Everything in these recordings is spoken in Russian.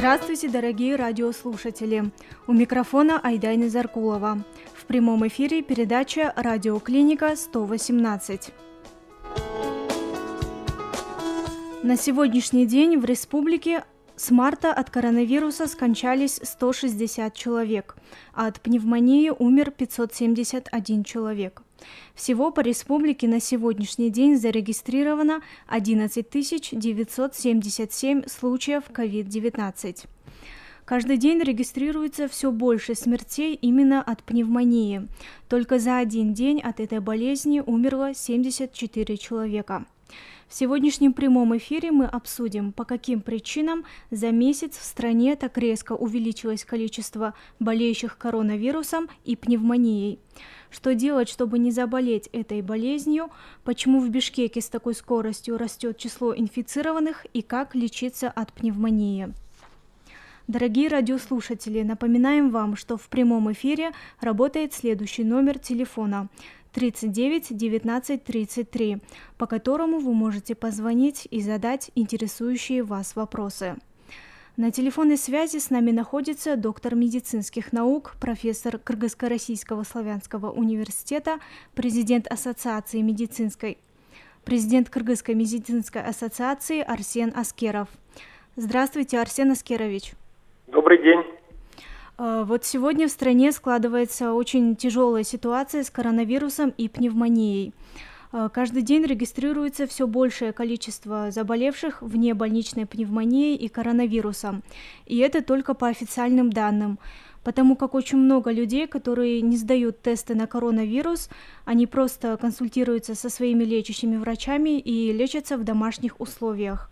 Здравствуйте, дорогие радиослушатели! У микрофона Айдайна Заркулова. В прямом эфире передача «Радиоклиника 118». На сегодняшний день в республике с марта от коронавируса скончались 160 человек, а от пневмонии умер 571 человек. Всего по республике на сегодняшний день зарегистрировано 11 977 случаев COVID-19. Каждый день регистрируется все больше смертей именно от пневмонии. Только за один день от этой болезни умерло 74 человека. В сегодняшнем прямом эфире мы обсудим, по каким причинам за месяц в стране так резко увеличилось количество болеющих коронавирусом и пневмонией. Что делать, чтобы не заболеть этой болезнью, почему в Бишкеке с такой скоростью растет число инфицированных и как лечиться от пневмонии. Дорогие радиослушатели, напоминаем вам, что в прямом эфире работает следующий номер телефона 39 19 33, по которому вы можете позвонить и задать интересующие вас вопросы. На телефонной связи с нами находится доктор медицинских наук, профессор Кыргызско-Российского славянского университета, президент Кыргызской медицинской ассоциации Арсен Аскеров. Здравствуйте, Арсен Аскерович. Добрый день. Вот сегодня в стране складывается очень тяжелая ситуация с коронавирусом и пневмонией. Каждый день регистрируется все большее количество заболевших внебольничной пневмонией и коронавирусом. И это только по официальным данным. Потому как очень много людей, которые не сдают тесты на коронавирус, они просто консультируются со своими лечащими врачами и лечатся в домашних условиях.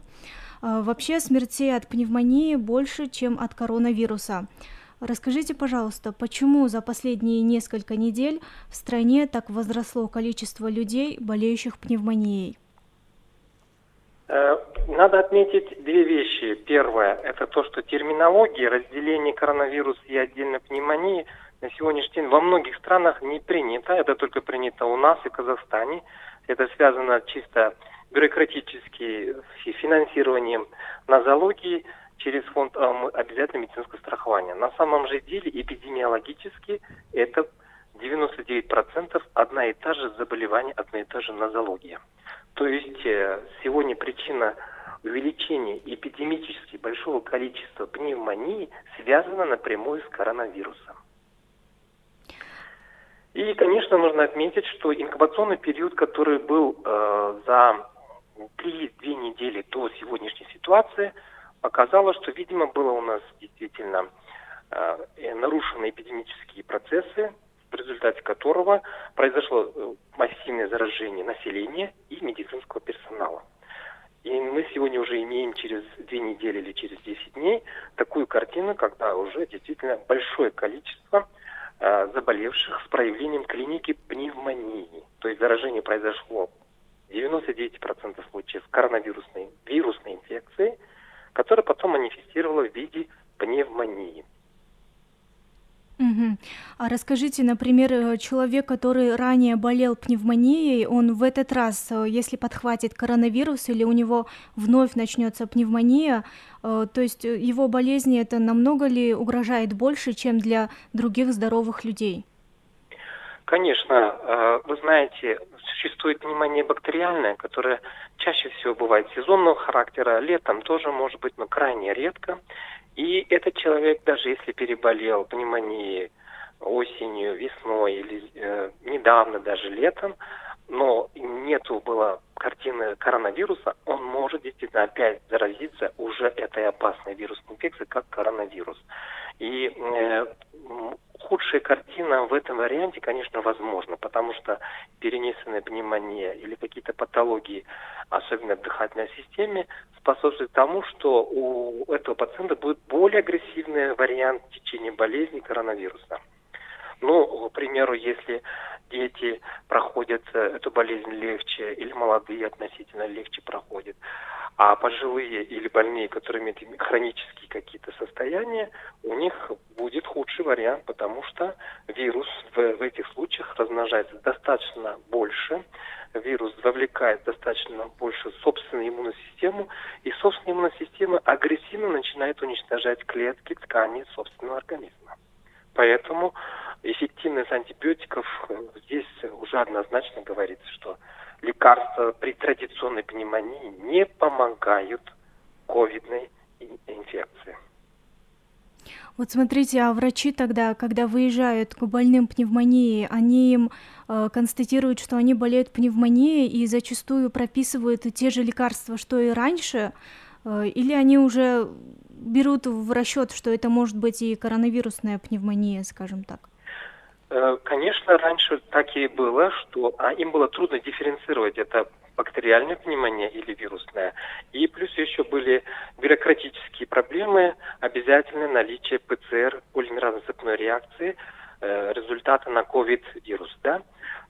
Вообще смертей от пневмонии больше, чем от коронавируса. Расскажите, пожалуйста, почему за последние несколько недель в стране так возросло количество людей, болеющих пневмонией? Надо отметить две вещи. Первое – это то, что терминология разделения коронавируса и отдельно пневмонии на сегодняшний день во многих странах не принята. Это только принято у нас и в Казахстане. Это связано чисто бюрократически с финансированием нозологии через фонд обязательного медицинского страхования. На самом же деле эпидемиологически это 99% одна и та же заболевание, одна и та же нозология. То есть сегодня причина увеличения эпидемически большого количества пневмонии связана напрямую с коронавирусом. И, конечно, нужно отметить, что инкубационный период, который был за 3-2 недели до сегодняшней ситуации, показало, что, видимо, было у нас действительно нарушены эпидемические процессы, в результате которого произошло массивное заражение населения и медицинского персонала. И мы сегодня уже имеем через 2 недели или через 10 дней такую картину, когда уже действительно большое количество заболевших с проявлением клиники пневмонии. То есть заражение произошло в 99% случаев коронавирусной вирусной инфекции, которая потом манифестировала в виде пневмонии. А расскажите, например, человек, который ранее болел пневмонией, он в этот раз, если подхватит коронавирус или у него вновь начнется пневмония, то есть его болезни это намного ли угрожает больше, чем для других здоровых людей? Конечно, вы знаете, существует пневмония бактериальная, которая чаще всего бывает сезонного характера, летом тоже может быть, но крайне редко. И этот человек, даже если переболел пневмонией осенью, весной или недавно даже летом, но нету было картины коронавируса, он может действительно опять заразиться уже этой опасной вирусной инфекцией, как коронавирус. И худшая картина в этом варианте, конечно, возможна, потому что перенесенная пневмония или какие-то патологии, особенно в дыхательной системе, способствуют тому, что у этого пациента будет более агрессивный вариант течения болезни коронавируса. Ну, к примеру, если дети проходят эту болезнь легче или молодые относительно легче проходят, а пожилые или больные, которые имеют хронические какие-то состояния, у них будет худший вариант, потому что вирус в этих случаях размножается достаточно больше, вирус вовлекает достаточно больше собственную иммунную систему, и собственная иммунная система агрессивно начинает уничтожать клетки, ткани собственного организма. Поэтому эффективность антибиотиков здесь уже однозначно говорится, что лекарства при традиционной пневмонии не помогают ковидной инфекции. Вот смотрите, а врачи тогда, когда выезжают к больным пневмонией, они им констатируют, что они болеют пневмонией и зачастую прописывают те же лекарства, что и раньше, или они уже берут в расчет, что это может быть и коронавирусная пневмония, скажем так? Конечно, раньше так и было, что им было трудно дифференцировать, это бактериальная пневмония или вирусная. И плюс еще были бюрократические проблемы, обязательное наличие ПЦР, полимеразной цепной реакции, результата на ковид-вирус. Да?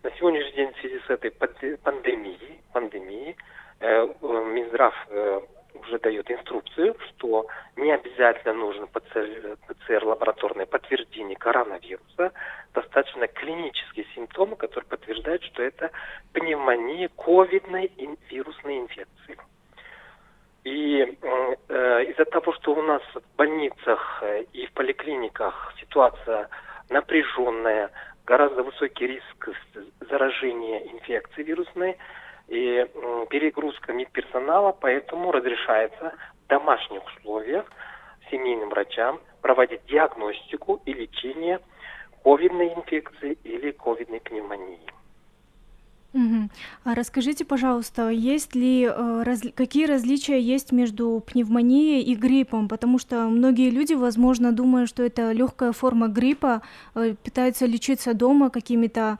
На сегодняшний день в связи с этой пандемией Минздрав уже дает инструкцию, что не обязательно нужно ПЦР лабораторное подтверждение коронавируса, достаточно клинические симптомы, которые подтверждают, что это пневмония ковидной вирусной инфекции. И из-за того, что у нас в больницах и в поликлиниках ситуация напряженная, гораздо высокий риск заражения инфекцией вирусной, и перегрузка медперсонала, поэтому разрешается в домашних условиях семейным врачам проводить диагностику и лечение ковидной инфекции или ковидной пневмонии. Мгм. А расскажите, пожалуйста, есть ли какие различия есть между пневмонией и гриппом? Потому что многие люди, возможно, думая, что это легкая форма гриппа, пытаются лечиться дома какими-то,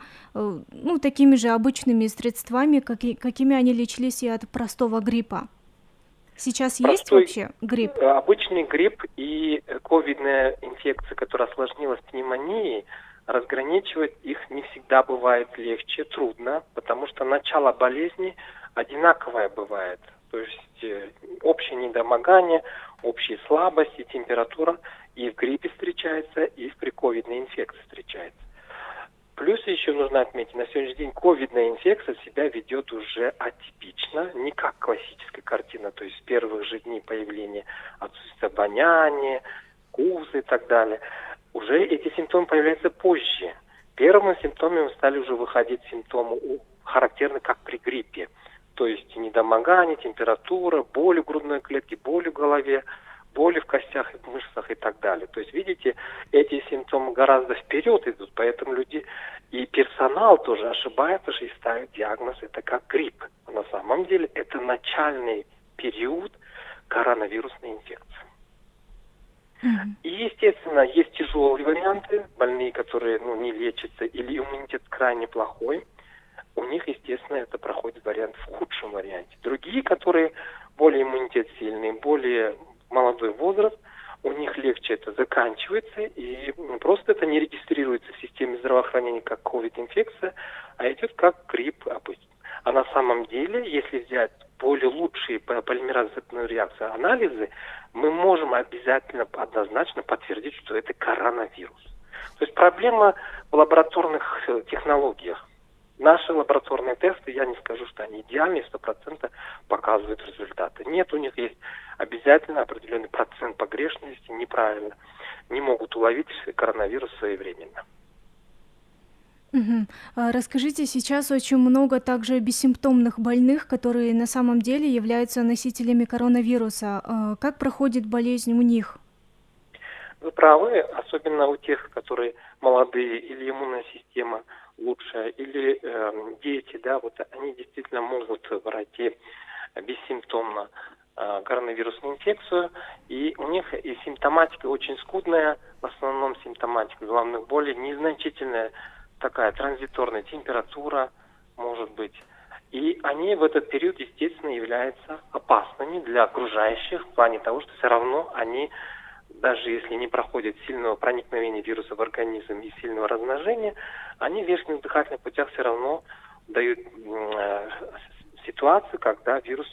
такими же обычными средствами, какими они лечились и от простого гриппа. Сейчас есть вообще грипп? Обычный грипп и ковидная инфекция, которая осложнилась пневмонией, разграничивать их не всегда бывает легче, трудно, потому что начало болезни одинаковое бывает. То есть общее недомогание, общие слабости, температура и в гриппе встречается, и в приковидной инфекции встречается. Плюс еще нужно отметить, на сегодняшний день ковидная инфекция себя ведет уже атипично, не как классическая картина, то есть с первых же дней появления отсутствие обоняния, вкуса и так далее. Уже эти симптомы появляются позже. Первыми симптомами стали уже выходить симптомы, характерные как при гриппе. То есть недомогание, температура, боли в грудной клетке, боли в голове, боли в костях и мышцах и так далее. То есть, видите, эти симптомы гораздо вперед идут, поэтому люди и персонал тоже ошибается и ставят диагноз это как грипп. А на самом деле это начальный период коронавирусной инфекции. И, естественно, есть тяжелые варианты, больные, которые не лечатся, или иммунитет крайне плохой. У них, естественно, это проходит вариант в худшем варианте. Другие, которые более иммунитет сильный, более молодой возраст, у них легче это заканчивается, и просто это не регистрируется в системе здравоохранения как ковид-инфекция, а идет как грипп обычно. А на самом деле, если взять более лучшие полимеразную реакцию анализы, мы можем обязательно однозначно подтвердить, что это коронавирус. То есть проблема в лабораторных технологиях. Наши лабораторные тесты, я не скажу, что они идеальные, 100% показывают результаты. Нет, у них есть обязательно определенный процент погрешности, неправильно. Не могут уловить коронавирус своевременно. Расскажите, сейчас очень много также бессимптомных больных, которые на самом деле являются носителями коронавируса. Как проходит болезнь у них? Вы правы, особенно у тех, которые молодые или иммунная система лучшая, или дети, да, вот они действительно могут пройти бессимптомно коронавирусную инфекцию, и у них и симптоматика очень скудная, в основном симптоматика головных болей, незначительная такая транзиторная температура, может быть. И они в этот период, естественно, являются опасными для окружающих в плане того, что все равно они, даже если не проходят сильного проникновения вируса в организм и сильного размножения, они в верхних дыхательных путях все равно дают ситуацию, когда вирус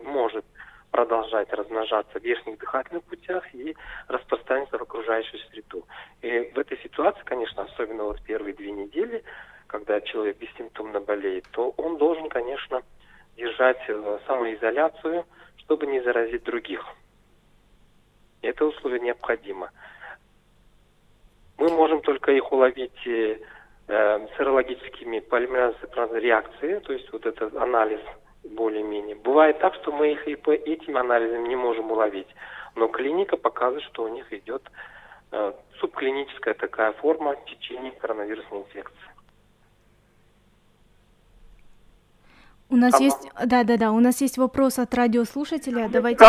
может продолжать размножаться в верхних дыхательных путях и распространяться в окружающую среду. И в этой ситуации, конечно, особенно вот первые 2 недели, когда человек бессимптомно болеет, то он должен, конечно, держать самоизоляцию, чтобы не заразить других. Это условие необходимо. Мы можем только их уловить серологическими полимеразной реакцией, то есть вот этот анализ более-менее. Бывает так, что мы их и по этим анализам не можем уловить, но клиника показывает, что у них идет субклиническая такая форма течения коронавирусной инфекции. У нас есть, да, у нас есть вопрос от радиослушателя. Давайте.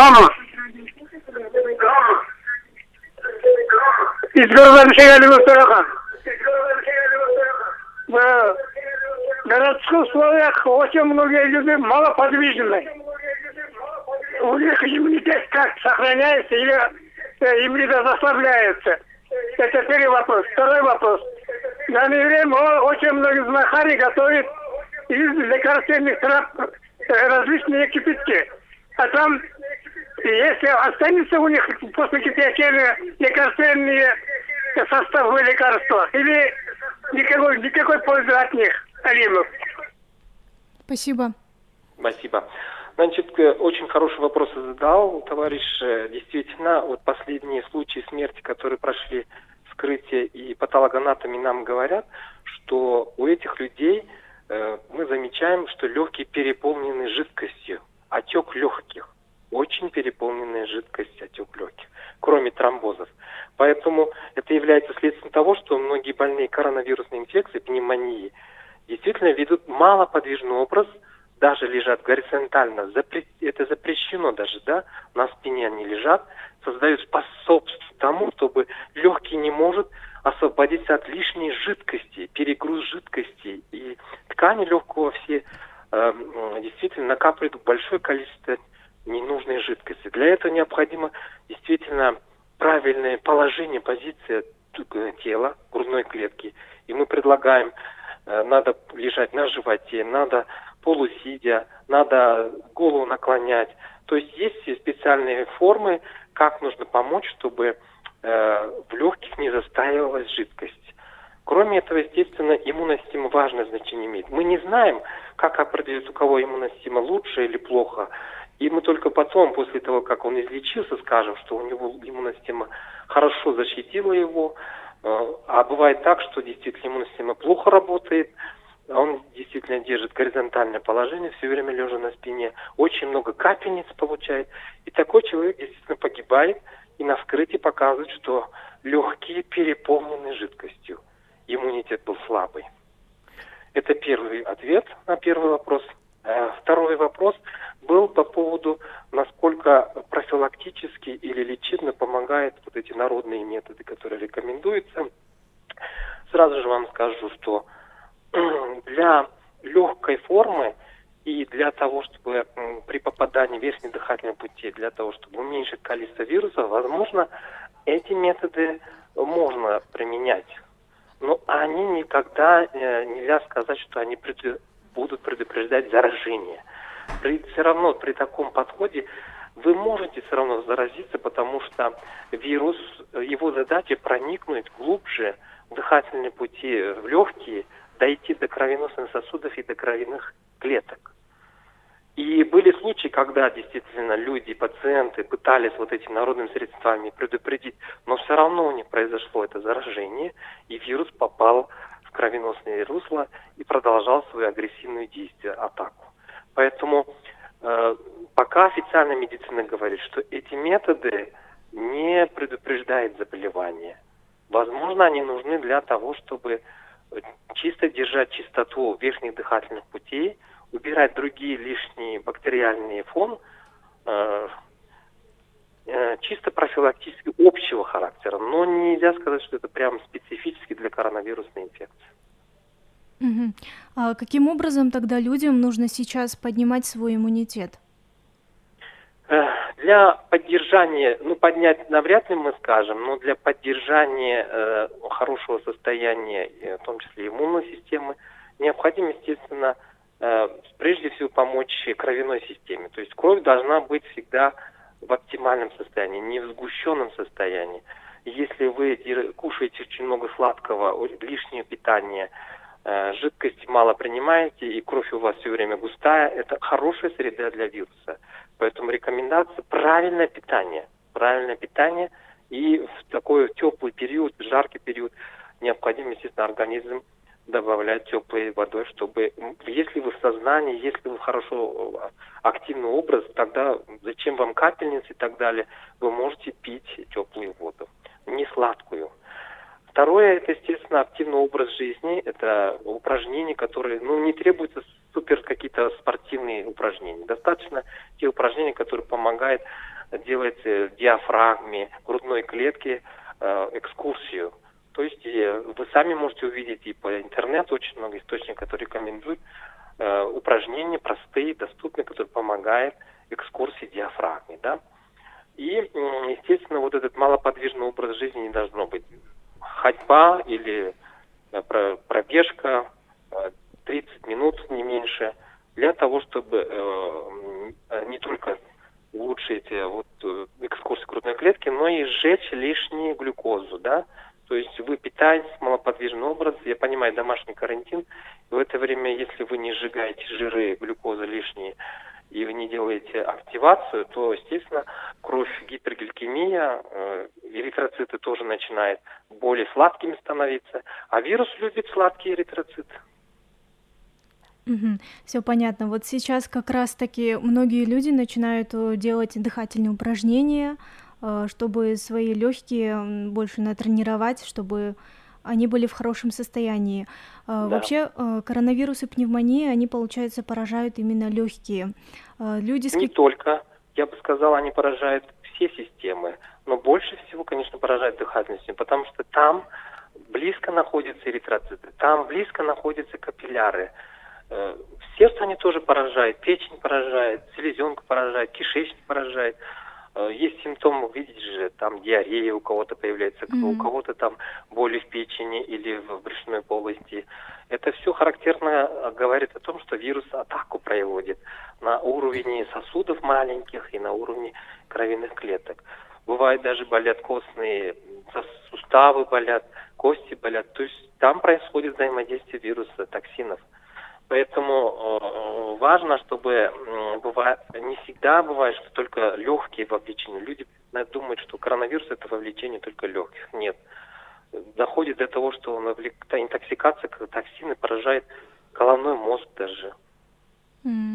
Из города в городских условиях очень многие люди малоподвижны. У них иммунитет как сохраняется или иммунитет ослабляется? Это первый вопрос. Второй вопрос. В данное время очень многие знахари готовят из лекарственных трав различные кипятки. А там, если останется у них после кипячения лекарственные составы лекарства, или никакой пользы от них, Алимов. Спасибо. Спасибо. Значит, очень хороший вопрос задал товарищ. Действительно, вот последние случаи смерти, которые прошли вскрытие и патологоанатомы нам говорят, что у этих людей мы замечаем, что легкие переполнены жидкостью, отек легких, очень переполненная жидкость, отек легких, кроме тромбозов. Поэтому это является следствием того, что многие больные коронавирусной инфекцией, пневмонией, действительно ведут малоподвижный образ, даже лежат горизонтально, это запрещено даже, да, на спине они лежат, создают способствуют тому, чтобы легкий не может освободиться от лишней жидкости, перегруз жидкости, и ткани легкого все действительно накапливают большое количество ненужной жидкости. Для этого необходимо действительно правильное положение, позиция тела, грудной клетки. И мы предлагаем, надо лежать на животе, надо полусидя, надо голову наклонять. То есть есть специальные формы, как нужно помочь, чтобы в легких не застаивалась жидкость. Кроме этого, естественно, иммунная система важное значение имеет. Мы не знаем, как определить, у кого иммунная система лучше или плохо. И мы только потом, после того, как он излечился, скажем, что у него иммунная система хорошо защитила его. А бывает так, что действительно иммунная система плохо работает, он действительно держит горизонтальное положение, все время лежа на спине, очень много капельниц получает. И такой человек действительно погибает, и на вскрытии показывают, что легкие переполнены жидкостью. Иммунитет был слабый. Это первый ответ на первый вопрос. Второй вопрос был по поводу, насколько профилактически или лечебно помогают вот эти народные методы, которые рекомендуются. Сразу же вам скажу, что для легкой формы и для того, чтобы при попадании в верхние дыхательные пути, для того, чтобы уменьшить количество вирусов, возможно, эти методы можно применять. Но они никогда нельзя сказать, что они будут предупреждать заражение. Все равно при таком подходе вы можете все равно заразиться, потому что вирус, его задача проникнуть глубже в дыхательные пути, в легкие, дойти до кровеносных сосудов и до кровяных клеток. И были случаи, когда действительно люди, пациенты пытались вот этими народными средствами предупредить, но все равно у них произошло это заражение, и вирус попал в кровеносные русла и продолжал свою агрессивную действие, атаку. Поэтому пока официальная медицина говорит, что эти методы не предупреждают заболевания. Возможно, они нужны для того, чтобы чисто держать чистоту верхних дыхательных путей, убирать другие лишние бактериальные фон, чисто профилактически общего характера. Но нельзя сказать, что это прям специфически для коронавирусной инфекции. Угу. А каким образом тогда людям нужно сейчас поднимать свой иммунитет? Для поддержания, поднять навряд ли мы скажем, но для поддержания хорошего состояния, в том числе иммунной системы, необходимо, естественно, прежде всего помочь кровяной системе. То есть кровь должна быть всегда в оптимальном состоянии, не в сгущенном состоянии. Если вы кушаете очень много сладкого, лишнее питание, жидкости мало принимаете, и кровь у вас все время густая, это хорошая среда для вируса. Поэтому рекомендация правильное питание. Правильное питание, и в такой теплый период, жаркий период, необходимо, естественно, организм добавлять теплой водой, чтобы, если вы в сознании, если вы хорошо активный образ, тогда зачем вам капельницы и так далее, вы можете пить теплую воду, не сладкую. Второе, это, естественно, активный образ жизни, это упражнения, которые, не требуются супер какие-то спортивные упражнения. Достаточно те упражнения, которые помогают делать диафрагме, грудной клетке экскурсию. То есть вы сами можете увидеть и по интернету очень много источников, которые рекомендуют упражнения простые, доступные, которые помогают экскурсии диафрагме, да. И, естественно, вот этот малоподвижный образ жизни не должно быть. Ходьба или пробежка 30 минут, не меньше, для того, чтобы не только улучшить экскурсию грудной клетки, но и сжечь лишнюю глюкозу, да. То есть вы питаетесь, малоподвижный образ, я понимаю, домашний карантин, в это время, если вы не сжигаете жиры, глюкозы лишние, и вы не делаете активацию, то, естественно, кровь, гипергликемия, эритроциты тоже начинают более сладкими становиться, а вирус любит сладкие эритроциты. Все понятно. Вот сейчас как раз-таки многие люди начинают делать дыхательные упражнения, чтобы свои легкие больше натренировать, чтобы они были в хорошем состоянии. Да. Вообще коронавирус и пневмония, они, получается, поражают именно легкие. Люди Не только, я бы сказал, они поражают все системы, но больше всего, конечно, поражает дыхательную систему, потому что там близко находятся эритроциты, там близко находятся капилляры. Сердце они тоже поражают, печень поражает, селезенку поражает, кишечник поражает. Есть симптомы, видите же, там диарея у кого-то появляется, у кого-то там боли в печени или в брюшной полости. Это все характерно говорит о том, что вирус атаку проводит на уровне сосудов маленьких и на уровне кровяных клеток. Бывает даже болят костные суставы, болят, кости болят. То есть там происходит взаимодействие вируса, токсинов. Поэтому важно, чтобы не всегда бывает, что только легкие вовлечены. Люди думают, что коронавирус – это вовлечение только легких. Нет. Доходит до того, что интоксикация, токсины поражает головной мозг даже,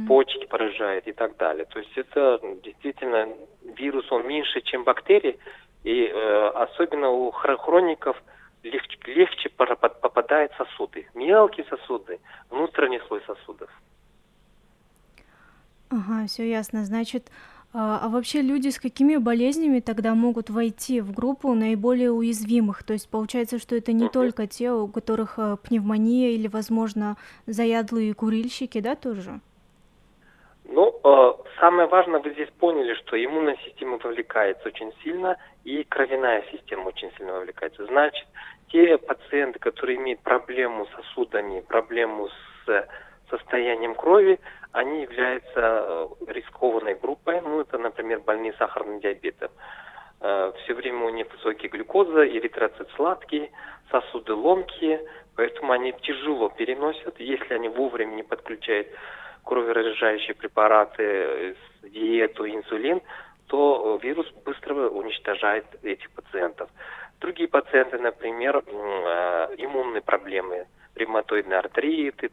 почки поражает и так далее. То есть это действительно вирус, он меньше, чем бактерии, и особенно у хроников легче попадают сосуды, мелкие сосуды, внутренний слой сосудов. Ага, все ясно. Значит, а вообще люди с какими болезнями тогда могут войти в группу наиболее уязвимых? То есть получается, что это не только те, у которых пневмония или, возможно, заядлые курильщики, да, тоже? Самое важное, вы здесь поняли, что иммунная система вовлекается очень сильно, и кровяная система очень сильно вовлекается. Значит, те пациенты, которые имеют проблему с сосудами, проблему с состоянием крови, они являются рискованной группой. Это, например, больные сахарным диабетом. Все время у них высокие глюкоза, эритроцит сладкий, сосуды ломкие, поэтому они тяжело переносят. Если они вовремя не подключают кроверазжижающие препараты, диету, инсулин, то вирус быстро уничтожает этих пациентов. Другие пациенты, например, иммунные проблемы, ревматоидный артрит,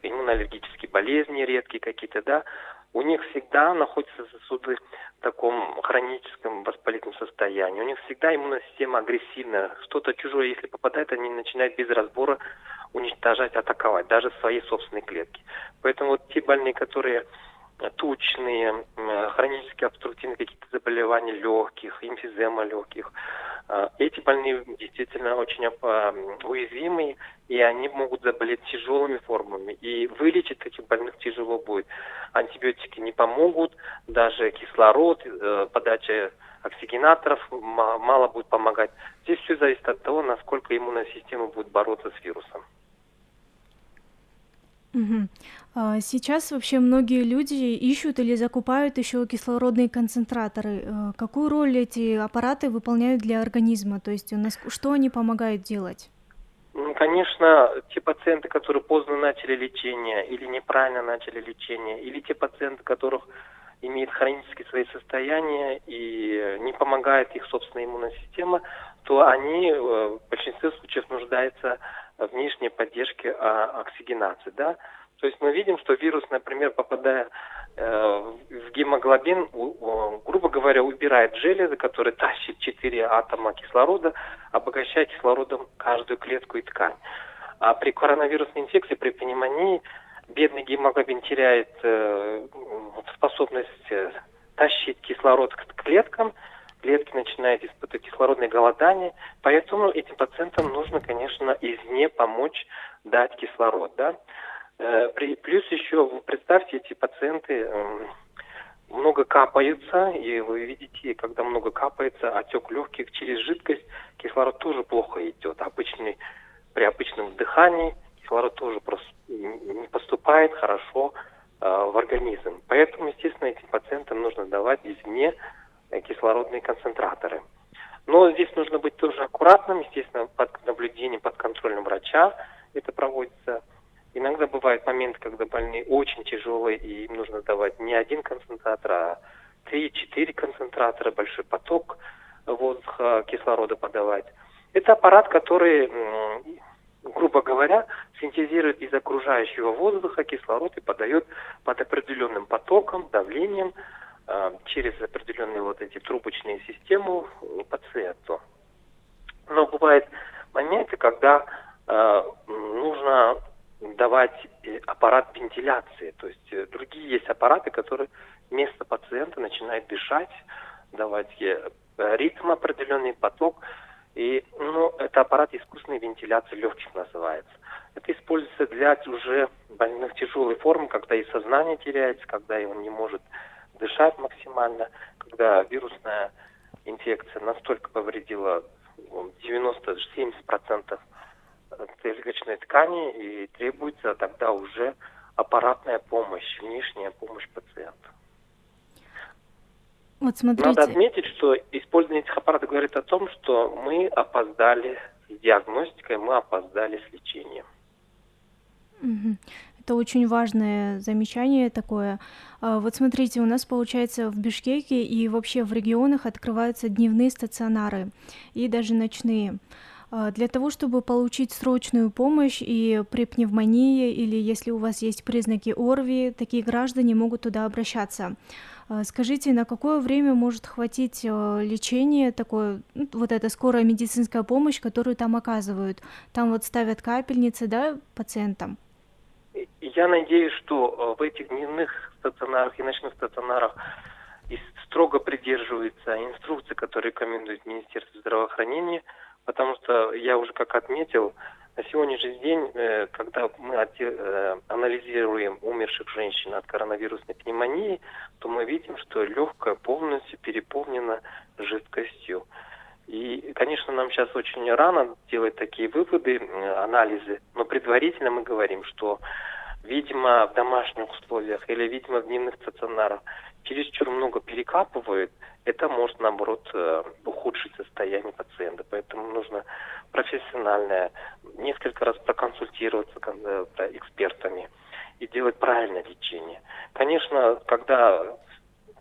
иммуноаллергические болезни редкие какие-то, да, у них всегда находятся сосуды в таком хроническом воспалительном состоянии. У них всегда иммунная система агрессивная. Что-то чужое, если попадает, они начинают без разбора уничтожать, атаковать, даже свои собственные клетки. Поэтому вот те больные, которые тучные, хронические обструктивные какие-то заболевания легких, эмфизема легких, эти больные действительно очень уязвимые, и они могут заболеть тяжелыми формами. И вылечить этих больных тяжело будет. Антибиотики не помогут, даже кислород, подача оксигенаторов мало будет помогать. Здесь все зависит от того, насколько иммунная система будет бороться с вирусом. Мгм. Сейчас вообще многие люди ищут или закупают еще кислородные концентраторы. Какую роль эти аппараты выполняют для организма? То есть что они помогают делать? Конечно, те пациенты, которые поздно начали лечение или неправильно начали лечение, или те пациенты, которых имеют хронические свои состояния и не помогает их собственная иммунная система, то они в большинстве случаев нуждаются в внешней поддержке оксигенации, да. То есть мы видим, что вирус, например, попадая в гемоглобин, грубо говоря, убирает железы, которые тащат 4 атома кислорода, обогащая кислородом каждую клетку и ткань. А при коронавирусной инфекции, при пневмонии, бедный гемоглобин теряет способность тащить кислород к клеткам, клетки начинают испытывать кислородное голодание, поэтому этим пациентам нужно, конечно, извне помочь дать кислород, да. Плюс еще, представьте, эти пациенты много капаются, и вы видите, когда много капается, отек легких через жидкость, кислород тоже плохо идет. При обычном дыхании кислород тоже просто не поступает хорошо в организм. Поэтому, естественно, этим пациентам нужно давать извне кислородные концентраторы. Но здесь нужно быть тоже аккуратным, естественно, под наблюдением, под контролем врача это проводится. Иногда бывают моменты, когда больные очень тяжелые, и им нужно давать не один концентратор, а 3-4 концентратора, большой поток воздуха, кислорода подавать. Это аппарат, который, грубо говоря, синтезирует из окружающего воздуха кислород и подает под определенным потоком, давлением, через определенные вот эти трубочные системы пациенту. Но бывают моменты, когда нужно давать аппарат вентиляции. То есть другие есть аппараты, которые вместо пациента начинают дышать, давать ритм определенный, поток. И это аппарат искусственной вентиляции легких называется. Это используется для уже больных тяжелой формы, когда и сознание теряется, когда он не может дышать максимально, когда вирусная инфекция настолько повредила 90-70% легочной ткани, и требуется тогда уже аппаратная помощь, внешняя помощь пациенту. Вот Надо смотрите. отметить, что использование этих аппаратов говорит о том, что мы опоздали с диагностикой, мы опоздали с лечением. Мгм. Это очень важное замечание такое. Вот смотрите, у нас, получается, в Бишкеке и вообще в регионах открываются дневные стационары и даже ночные. Для того, чтобы получить срочную помощь и при пневмонии или если у вас есть признаки ОРВИ, такие граждане могут туда обращаться. Скажите, на какое время может хватить лечение такое, вот эта скорая медицинская помощь, которую там оказывают? Там вот ставят капельницы, да, пациентам? Я надеюсь, что в этих дневных стационарах и ночных стационарах строго придерживаются инструкции, которые рекомендует Министерство здравоохранения, потому что я уже как отметил, на сегодняшний день, когда мы анализируем умерших женщин от коронавирусной пневмонии, то мы видим, что легкая полностью переполнена жидкостью. И, конечно, нам сейчас очень рано делать такие выводы, анализы, но предварительно мы говорим, что, видимо, в домашних условиях или, видимо, в дневных стационарах чересчур много перекапывают, это может, наоборот, ухудшить состояние пациента. Поэтому нужно профессиональное, несколько раз проконсультироваться с экспертами и делать правильное лечение. Конечно, когда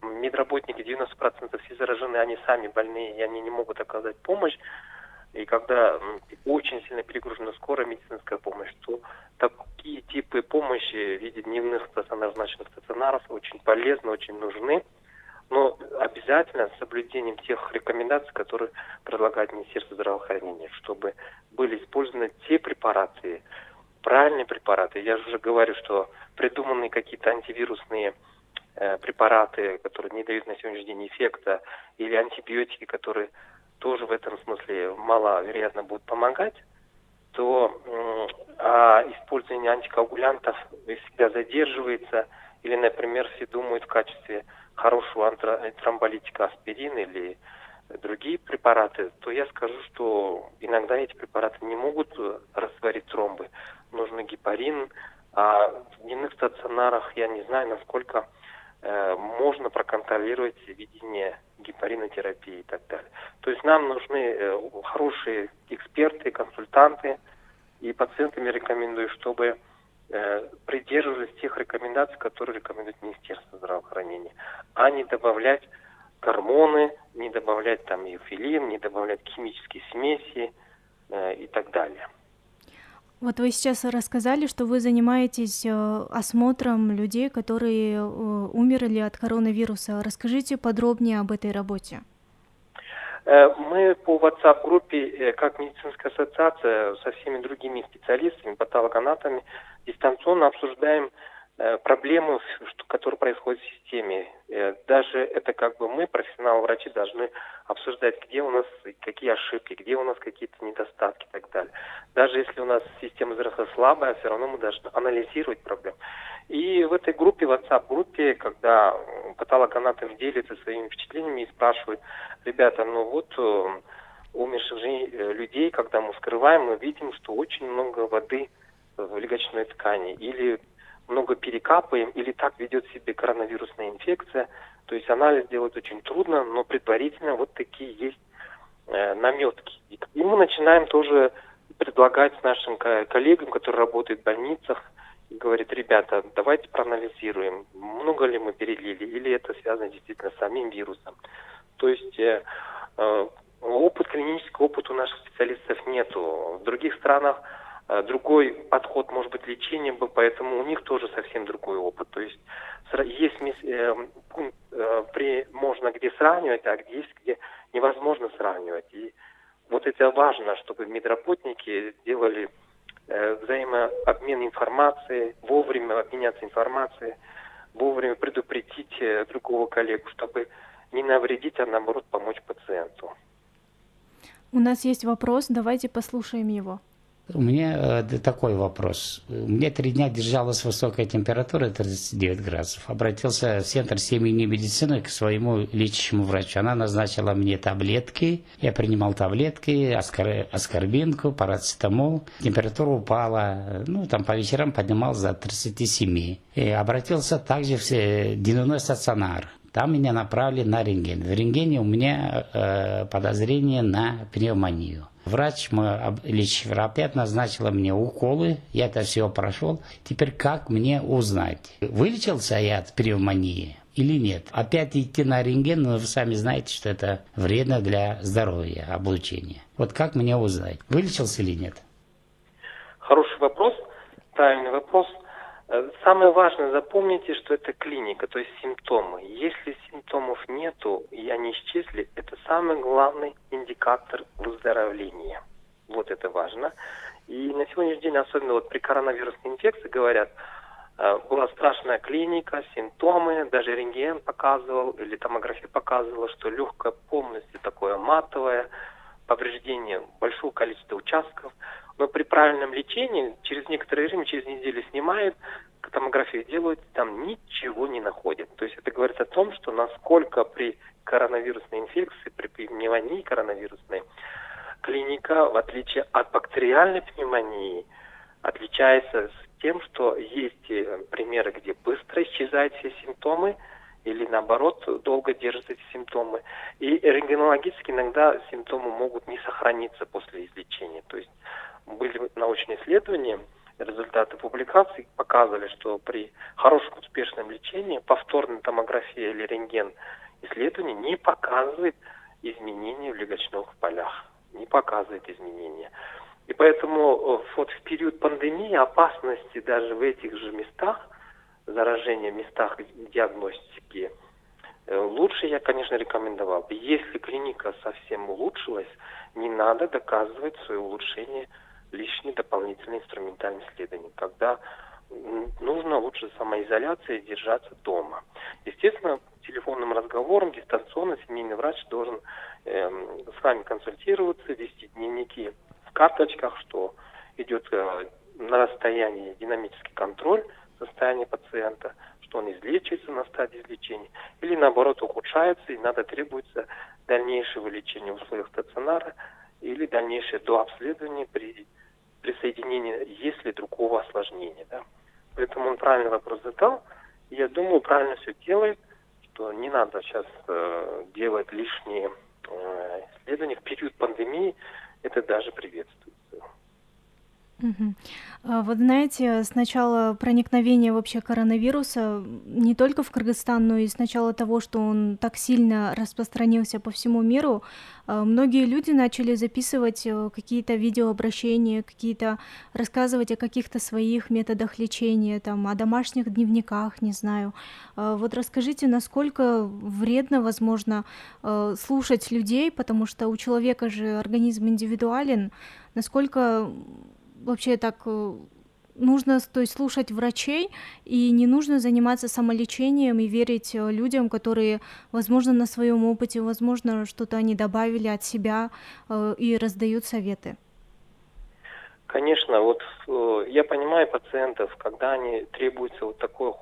медработники 90% все заражены, они сами больные, и они не могут оказать помощь. И когда очень сильно перегружена скорая медицинская помощь, то такие типы помощи в виде дневных стационаров, ночных стационаров очень полезны, очень нужны. Но обязательно с соблюдением тех рекомендаций, которые предлагает Министерство здравоохранения, чтобы были использованы те препараты, правильные препараты. Я же уже говорю, что придуманные какие-то антивирусные препараты, которые не дают на сегодняшний день эффекта, или антибиотики, которые тоже в этом смысле маловероятно будут помогать, то использование антикоагулянтов всегда задерживается, или, например, все думают в качестве хорошего антитромболитика аспирин или другие препараты, то я скажу, что иногда эти препараты не могут растворить тромбы. Нужен гепарин, а стационарах я не знаю, насколько можно проконтролировать ведение гепаринотерапии и так далее. То есть нам нужны хорошие эксперты, консультанты, и пациентам я рекомендую, чтобы придерживались тех рекомендаций, которые рекомендует Министерство здравоохранения, а не добавлять гормоны, не добавлять там эфилин, не добавлять химические смеси и так далее. Вот вы сейчас рассказали, что вы занимаетесь осмотром людей, которые умерли от коронавируса. Расскажите подробнее об этой работе. Мы по WhatsApp-группе, как медицинская ассоциация, со всеми другими специалистами, патологоанатомами, дистанционно обсуждаем проблемы, которые происходят в системе. Даже это как бы мы, профессионалы-врачи, должны обсуждать, где у нас какие ошибки, где у нас какие-то недостатки и так далее. Даже если у нас система здравоохранения слабая, все равно мы должны анализировать проблемы. И в этой группе, WhatsApp-группе, когда патологоанатомы делятся своими впечатлениями и спрашивают: ребята, ну вот умерших людей, когда мы вскрываем, мы видим, что очень много воды в легочной ткани, или много перекапываем, или так ведет себя коронавирусная инфекция. То есть анализ делать очень трудно, но предварительно вот такие есть наметки. И мы начинаем тоже предлагать нашим коллегам, которые работают в больницах, и говорит: ребята, давайте проанализируем, много ли мы перелили, или это связано действительно с самим вирусом. То есть клинический опыт у наших специалистов нету. В других странах другой подход, может быть, лечения был, поэтому у них тоже совсем другой опыт. То есть можно где сравнивать, а есть где невозможно сравнивать. И вот это важно, чтобы медработники делали взаимообмен информацией, вовремя обменяться информацией, вовремя предупредить другого коллегу, чтобы не навредить, а наоборот помочь пациенту. У нас есть вопрос, давайте послушаем его. У меня такой вопрос. У меня 3 дня держалась высокая температура, 39 градусов. Обратился в Центр семейной медицины к своему лечащему врачу. Она назначила мне таблетки. Я принимал таблетки, аскорбинку, парацетамол. Температура упала. Там по вечерам поднималась до 37. И обратился также в дневной стационар. Там меня направили на рентген. В рентгене у меня подозрение на пневмонию. Врач, лечащий опять назначила мне уколы, я это все прошел. Теперь как мне узнать, вылечился я от пневмонии или нет? Опять идти на рентген, но вы сами знаете, что это вредно для здоровья, облучения. Вот как мне узнать, вылечился или нет? Хороший вопрос, правильный вопрос. Самое важное, запомните, что это клиника, то есть симптомы. Если симптомов нету и они исчезли, это самый главный индикатор выздоровления. Вот это важно. И на сегодняшний день, особенно вот при коронавирусной инфекции, говорят, была страшная клиника, симптомы, даже рентген показывал, или томография показывала, что легкое полностью такое матовое, повреждение большого количества участков. Но при правильном лечении, через некоторое время, через неделю снимают, томографию делают, там ничего не находят. То есть это говорит о том, что насколько при коронавирусной инфекции, при пневмонии коронавирусной, клиника, в отличие от бактериальной пневмонии, отличается тем, что есть примеры, где быстро исчезают все симптомы, или наоборот, долго держатся эти симптомы. И рентгенологически иногда симптомы могут не сохраниться после излечения. То есть были научные исследования, результаты публикаций показывали, что при хорошем успешном лечении повторная томография или рентген исследование не показывает изменений в легочных полях. Не показывает изменения. И поэтому вот в период пандемии опасности даже в этих же местах, заражения в местах диагностики, лучше я, конечно, рекомендовал бы. Если клиника совсем улучшилась, не надо доказывать свое улучшение лишние дополнительные инструментальные исследования, когда нужно лучше самоизоляции держаться дома. Естественно, телефонным разговором, дистанционно семейный врач должен с вами консультироваться, вести дневники в карточках, что идет на расстоянии динамический контроль состояния пациента, что он излечивается на стадии излечения, или наоборот ухудшается, и надо требуется дальнейшего лечения в условиях стационара или дальнейшее дообследование при присоединении, если другого осложнения. Да? Поэтому он правильный вопрос задал. И я думаю, правильно все делает, что не надо сейчас делать лишние исследования. В период пандемии это даже приветствуется. Мгм. Вот знаете, с начала проникновения вообще коронавируса не только в Кыргызстан, но и с начала того, что он так сильно распространился по всему миру, многие люди начали записывать какие-то видеообращения, какие-то рассказывать о каких-то своих методах лечения, там, о домашних дневниках, не знаю. Вот расскажите, насколько вредно, возможно, слушать людей, потому что у человека же организм индивидуален, насколько вообще так нужно, то есть слушать врачей, и не нужно заниматься самолечением и верить людям, которые, возможно, на своем опыте, возможно, что-то они добавили от себя и раздают советы. Конечно, вот я понимаю пациентов, когда они требуется вот такой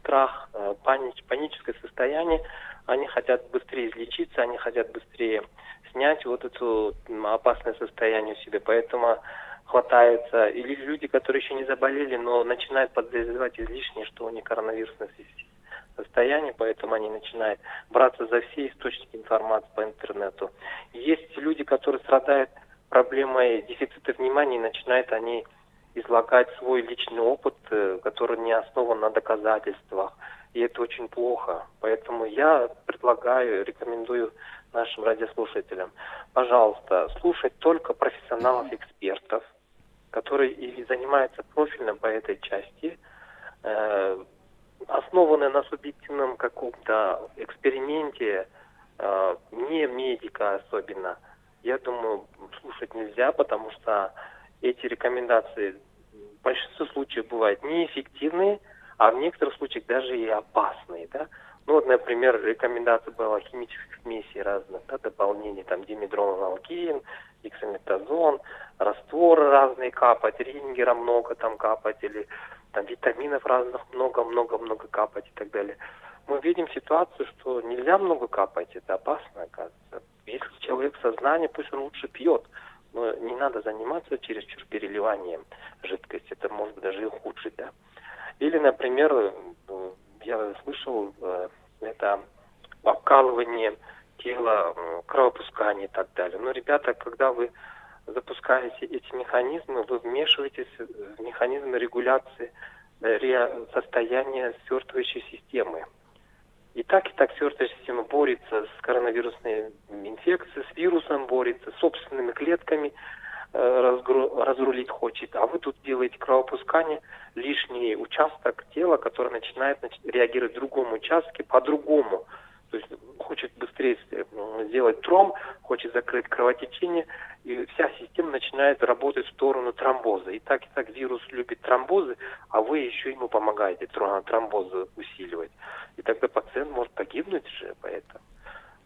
страх, паническое состояние, они хотят быстрее излечиться, они хотят быстрее снять вот это опасное состояние у себя, поэтому хватается, или люди, которые еще не заболели, но начинают подозревать излишне, что у них коронавирусное состояние, поэтому они начинают браться за все источники информации по интернету. Есть люди, которые страдают проблемой дефицита внимания, и начинают они излагать свой личный опыт, который не основан на доказательствах. И это очень плохо. Поэтому я предлагаю, рекомендую нашим радиослушателям, пожалуйста, слушать только профессионалов-экспертов, которые и занимаются профильно по этой части, основанные на субъективном каком-то эксперименте, не медика особенно. Я думаю, слушать нельзя, потому что эти рекомендации в большинстве случаев бывают неэффективные, а в некоторых случаях даже и опасные, да. Ну вот, например, рекомендация была химических смесей разных, да, дополнений, там, димедролоналгин, дексаметазон, растворы разные капать, рингера много там капать, или там витаминов разных много капать и так далее. Мы видим ситуацию, что нельзя много капать, это опасно, оказывается. Если человек в сознании, пусть он лучше пьет, но не надо заниматься чересчур переливанием жидкости, это может даже и ухудшить, да. Или, например, я слышал, это обкалывание тела, кровопускание и так далее. Но, ребята, когда вы запускаете эти механизмы, вы вмешиваетесь в механизмы регуляции состояния свертывающей системы. И так свертывающая система борется с коронавирусной инфекцией, с вирусом борется, с собственными клетками разрулить хочет, а вы тут делаете кровопускание, лишний участок тела, который начинает реагировать в другом участке по-другому. То есть хочет быстрее сделать тромб, хочет закрыть кровотечение, и вся система начинает работать в сторону тромбоза. И так вирус любит тромбозы, а вы еще ему помогаете тромбозы усиливать. И тогда пациент может погибнуть же поэтому.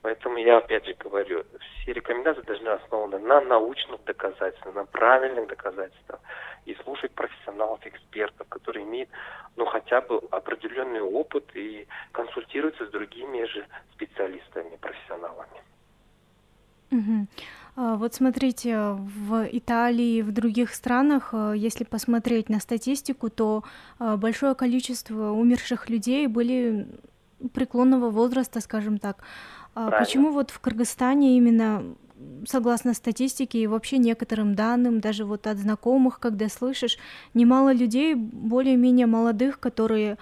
Поэтому я опять же говорю, все рекомендации должны основаны на научных доказательствах, на правильных доказательствах. И слушать профессионалов, экспертов, которые имеют, хотя бы определенный опыт и консультируются с другими же специалистами, профессионалами. Вот смотрите, в Италии и в других странах, если посмотреть на статистику, то большое количество умерших людей были преклонного возраста, скажем так. Почему вот в Кыргызстане именно, согласно статистике и вообще некоторым данным, даже вот от знакомых, когда слышишь, немало людей более-менее молодых, которые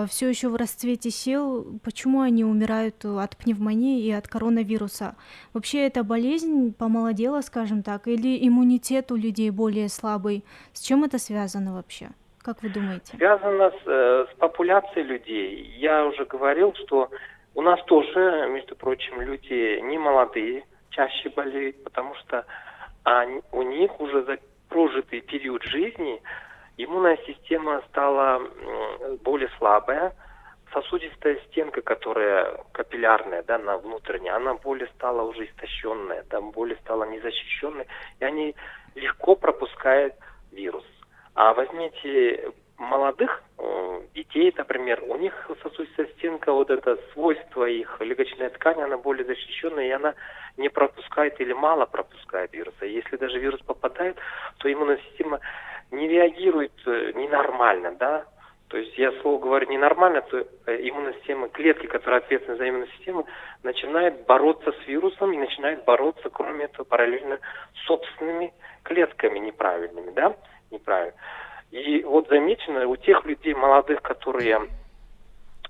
все еще в расцвете сил, почему они умирают от пневмонии и от коронавируса? Вообще эта болезнь помолодела, скажем так, или иммунитет у людей более слабый? С чем это связано вообще? Как вы думаете? Связано с популяцией людей. Я уже говорил, что у нас тоже, между прочим, люди не молодые чаще болеют, потому что у них уже за прожитый период жизни иммунная система стала более слабая. Сосудистая стенка, которая капиллярная, да, она внутренняя, она более стала уже истощенная, да, более стала незащищенной, и они легко пропускают вирус. А возьмите молодых детей, например, у них сосудистая стенка, вот это свойство их легочной ткани, она более защищенная, и она не пропускает или мало пропускает вируса. Если даже вирус попадает, то иммунная система не реагирует ненормально, да, То есть я слово говорю ненормально, то иммунная система, клетки, которые ответственны за иммунную систему, начинают бороться с вирусом и начинают бороться, кроме этого, параллельно с собственными клетками неправильными, да, неправильно. И вот замечено, у тех людей молодых, которые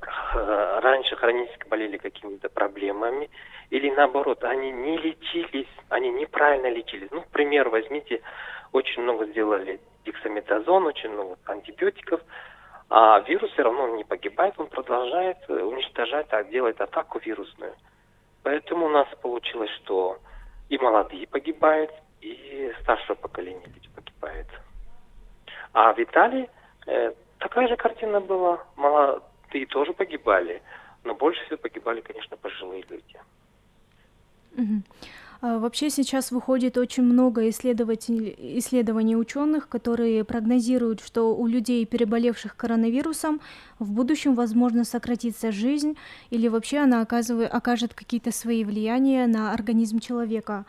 раньше хронически болели какими-то проблемами, или наоборот, они не лечились, они неправильно лечились. Ну, к примеру, возьмите, очень много сделали дексаметазон, очень много антибиотиков, а вирус все равно не погибает, он продолжает уничтожать, делает атаку вирусную. Поэтому у нас получилось, что и молодые погибают, и старшее поколение люди погибают. А в Италии такая же картина была. Молодые тоже погибали, но больше всего погибали, конечно, пожилые люди. Мгм. Вообще сейчас выходит очень много исследований ученых, которые прогнозируют, что у людей, переболевших коронавирусом, в будущем, возможно, сократится жизнь или вообще она окажет какие-то свои влияния на организм человека.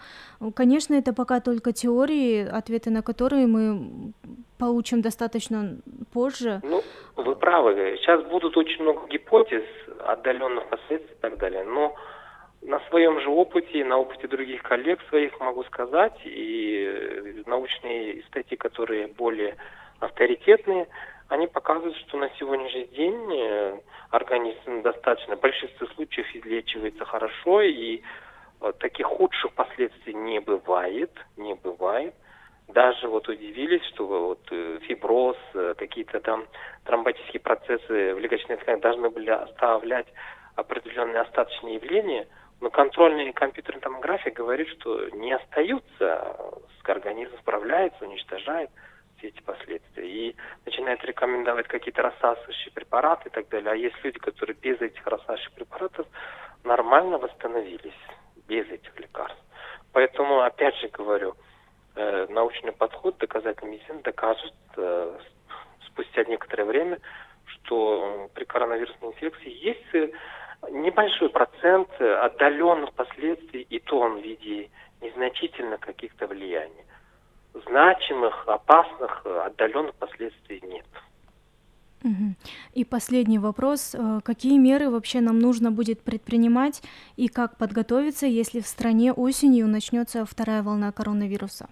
Конечно, это пока только теории, ответы на которые мы получим достаточно позже. Ну, вы правы. Сейчас будут очень много гипотез, отдаленных последствий и так далее, но на своем же опыте, на опыте других коллег своих могу сказать, и научные статьи, которые более авторитетные, они показывают, что на сегодняшний день организм достаточно, в большинстве случаев излечивается хорошо, и таких худших последствий не бывает. Даже вот удивились, что вот фиброз, какие-то там тромботические процессы в легочной ткани должны были оставлять определенные остаточные явления, но контрольная компьютерная томография говорит, что не остаются, организм справляется, уничтожает все эти последствия и начинает рекомендовать какие-то рассасывающие препараты и так далее. А есть люди, которые без этих рассасывающих препаратов нормально восстановились, без этих лекарств. Поэтому, опять же говорю, научный подход, доказательная медицина докажет спустя некоторое время, что при коронавирусной инфекции есть небольшой процент отдаленных последствий, и то он в виде незначительных каких-то влияний. Значимых, опасных, отдаленных последствий нет. Мгм. И последний вопрос. Какие меры вообще нам нужно будет предпринимать и как подготовиться, если в стране осенью начнется вторая волна коронавируса?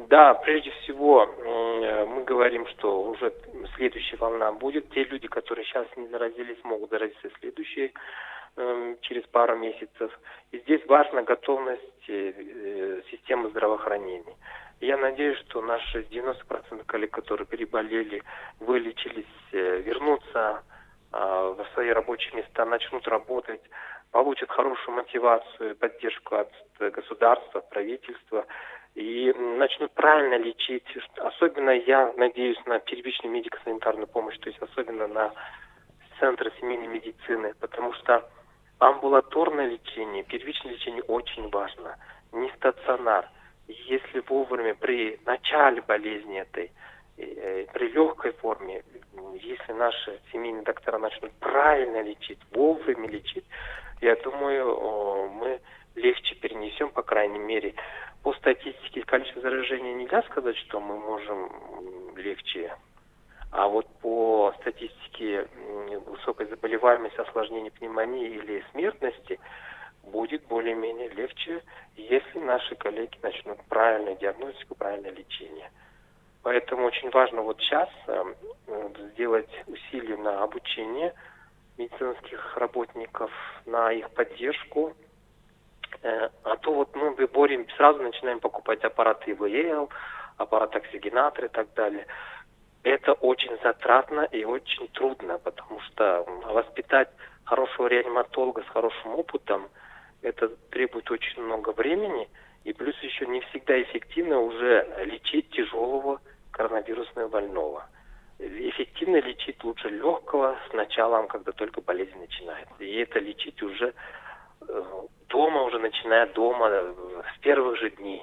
Да, прежде всего мы говорим, что уже следующая волна будет. Те люди, которые сейчас не заразились, могут заразиться следующей через пару месяцев. И здесь важна готовность системы здравоохранения. Я надеюсь, что наши 90% коллег, которые переболели, вылечились, вернутся в свои рабочие места, начнут работать, получат хорошую мотивацию, поддержку от государства, правительства и начнут правильно лечить. Особенно я надеюсь на первичную медико-санитарную помощь, то есть особенно на центры семейной медицины, потому что амбулаторное лечение, первичное лечение очень важно, не стационар. Если вовремя при начале болезни этой, при легкой форме, если наши семейные доктора начнут правильно лечить, вовремя лечить, я думаю, мы легче перенесем, по крайней мере. По статистике количества заражений нельзя сказать, что мы можем легче. А вот по статистике высокой заболеваемости, осложнений пневмонии или смертности будет более-менее легче, если наши коллеги начнут правильную диагностику, правильное лечение. Поэтому очень важно вот сейчас сделать усилия на обучение медицинских работников, на их поддержку. А то вот мы сразу начинаем покупать аппараты ИВЛ, аппарат оксигенатор и так далее. Это очень затратно и очень трудно, потому что воспитать хорошего реаниматолога с хорошим опытом, это требует очень много времени, и плюс еще не всегда эффективно уже лечить тяжелого коронавирусного больного. Эффективно лечить лучше легкого с началом, когда только болезнь начинается. И это лечить уже дома, уже начиная дома, с первых же дней.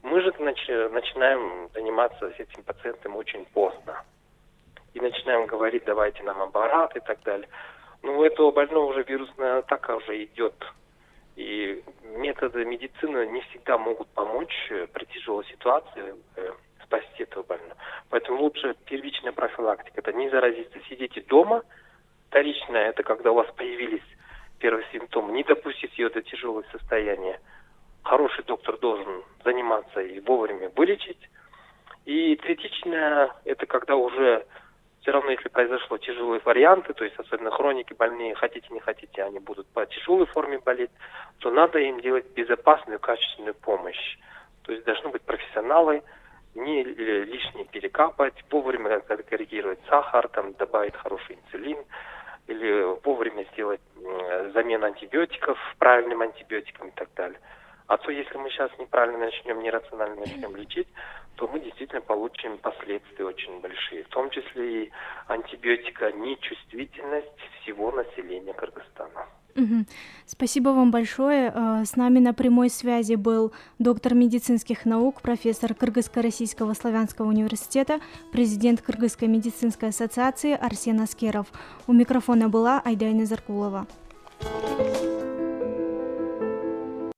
Мы же начинаем заниматься с этим пациентом очень поздно. И начинаем говорить, давайте нам аппарат и так далее. Но у этого больного уже вирусная атака уже идет. И методы медицины не всегда могут помочь при тяжелой ситуации спасти этого больного. Поэтому лучше первичная профилактика. Это не заразиться, сидите дома. Вторичная – это когда у вас появились первые симптомы. Не допустить ее до тяжелого состояния. Хороший доктор должен заниматься и вовремя вылечить. И третичная – это когда уже все равно, если произошло тяжелые варианты, то есть особенно хроники больные, хотите не хотите, они будут по тяжелой форме болеть, то надо им делать безопасную, качественную помощь. То есть должны быть профессионалы, не лишнее перекапать, вовремя коррегировать сахар, там, добавить хороший инсулин, или вовремя сделать замену антибиотиков правильным антибиотиком и так далее. А то, если мы сейчас неправильно начнем, нерационально начнем лечить, то мы действительно получим последствия очень большие. В том числе и антибиотика нечувствительность всего населения Кыргызстана. Спасибо вам большое. С нами на прямой связи был доктор медицинских наук, профессор Кыргызско-Российского славянского университета, президент Кыргызской медицинской ассоциации Арсен Аскеров. У микрофона была Айдайна Заркулова.